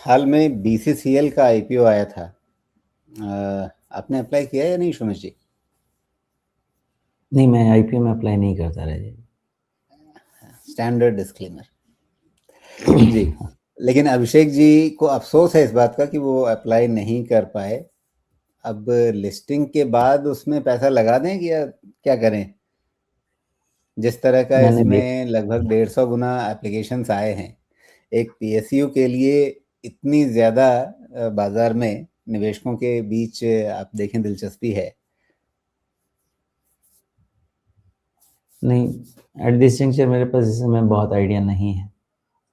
हाल में बीसीसीएल का आईपीओ आया था। आपने अप्लाई किया या नहीं सुमेश जी? नहीं, मैं आईपीओ में अप्लाई नहीं करता राजेश। स्टैंडर्ड डिस्क्लेमर जी। लेकिन अभिषेक जी को अफसोस है इस बात का कि वो अप्लाई नहीं कर पाए। अब लिस्टिंग के बाद उसमें पैसा लगा दें कि या क्या करें? जिस तरह का मैंने देख इसमें लगभग 150 गुना एप्लीकेशंस आए हैं एक पीएसयू के लिए। इतनी ज़्यादा बाजार में निवेशकों के बीच आप देखें दिलचस्पी है। नहीं, एट दिस जंक्चर मेरे पास इस समय बहुत आइडिया नहीं है।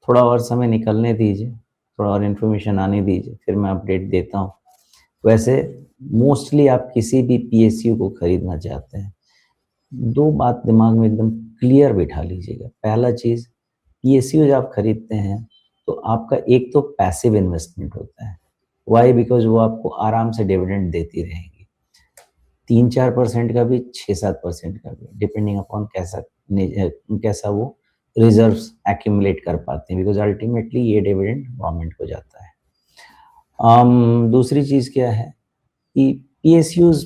थोड़ा और समय निकलने दीजिए, थोड़ा और इन्फॉर्मेशन आने दीजिए, फिर मैं अपडेट देता हूँ। वैसे मोस्टली आप किसी भी पीएसयू को खरीदना चाहते हैं, दो बात दिमाग में एकदम क्लियर बिठा लीजिएगा। पहला चीज़, पीएसयू जब आप खरीदते हैं तो आपका एक तो पैसिव इन्वेस्टमेंट होता है। वाई? बिकॉज वो आपको आराम से डिविडेंड देती रहेगी, 3-4% का भी, 6-7% का भी, डिपेंडिंग अपॉन कैसा वो रिजर्व्स एक्यूमुलेट कर पाते हैं, बिकॉज अल्टीमेटली ये डिविडेंड गवर्नमेंट को जाता है। दूसरी चीज़ क्या है कि पीएसयूज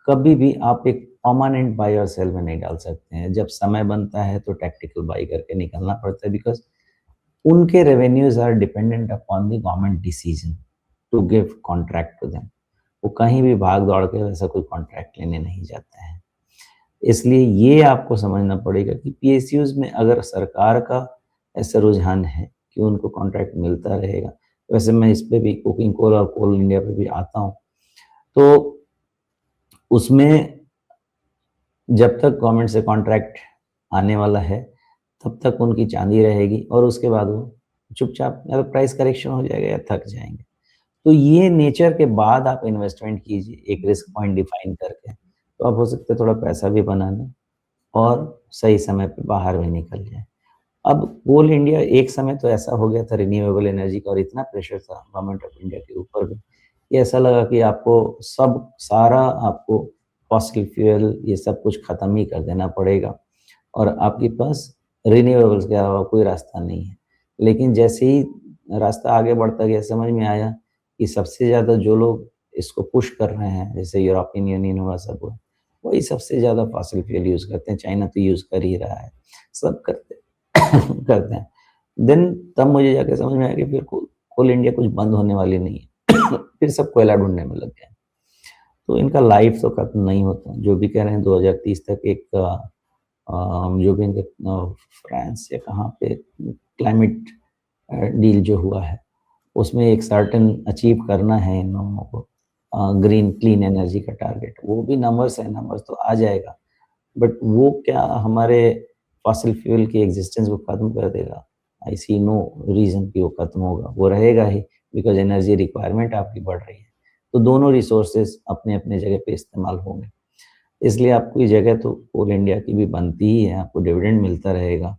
कभी भी आप एक परमानेंट बाय और सेल में नहीं डाल सकते हैं। जब समय बनता है तो टैक्टिकल बाई करके निकलना पड़ता है, बिकॉज उनके revenues are dependent upon the government decision to give contract to them. वो कहीं भी भाग दौड़ के वैसा कोई कॉन्ट्रैक्ट लेने नहीं जाते हैं। इसलिए ये आपको समझना पड़ेगा कि पीएसयूज में अगर सरकार का ऐसा रुझान है कि उनको कॉन्ट्रैक्ट मिलता रहेगा। वैसे मैं इस पे भी, कुकिंग कोल और कोल इंडिया पे भी आता हूँ, तो उसमें जब तक गवर्नमेंट से कॉन्ट्रैक्ट आने वाला है तब तक उनकी चांदी रहेगी, और उसके बाद वो चुपचाप या तो प्राइस करेक्शन हो जाएगा या थक जाएंगे। तो ये नेचर के बाद आप इन्वेस्टमेंट कीजिए एक रिस्क पॉइंट डिफाइन करके, तो आप हो सकता है थोड़ा पैसा भी बना लें और सही समय पे बाहर भी निकल जाए। अब कोल इंडिया एक समय तो ऐसा हो गया था रिन्यूएबल एनर्जी का, और इतना प्रेशर था गवर्नमेंट ऑफ इंडिया के ऊपर भी कि ऐसा लगा कि आपको सब सारा आपको फॉसिल फ्यूल ये सब कुछ खत्म ही कर देना पड़ेगा और आपके पास रिन्यूएबल्स के अलावा कोई रास्ता नहीं है। लेकिन जैसे ही रास्ता आगे बढ़ता गया, समझ में आया कि सबसे ज़्यादा जो लोग इसको पुश कर रहे हैं, जैसे यूरोपियन यूनियन हुआ, सब हुआ, वही सबसे ज़्यादा फॉसिल फ्यूल यूज़ करते हैं। चाइना तो यूज़ कर ही रहा है, सब करते करते हैं। देन तब मुझे जाके समझ में आया कि फिर कोल इंडिया कुछ बंद होने वाली नहीं है। फिर सब कोयला ढूंढने में लग गए। तो इनका लाइफ तो खत्म नहीं होता। जो भी कह रहे हैं 2030 तक एक जो भी इनके फ्रांस या कहाँ पे क्लाइमेट डील जो हुआ है उसमें एक सर्टेन अचीव करना है इन लोगों को, ग्रीन क्लीन एनर्जी का टारगेट। वो भी नंबर्स है, नंबर्स तो आ जाएगा, बट वो क्या हमारे फॉसिल फ्यूल की एग्जिस्टेंस को खत्म कर देगा? आई सी नो रीजन कि वो खत्म होगा। वो रहेगा ही, बिकॉज एनर्जी रिक्वायरमेंट आपकी बढ़ रही है। तो दोनों रिसोर्सेज अपने अपने जगह पे इस्तेमाल होंगे। इसलिए आपको ये जगह तो कोल इंडिया की भी बनती ही है, आपको डिविडेंड मिलता रहेगा।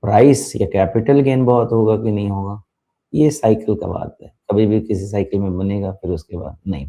प्राइस या कैपिटल गेन बहुत होगा कि नहीं होगा, ये साइकिल का बात है। कभी भी किसी साइकिल में बनेगा, फिर उसके बाद नहीं।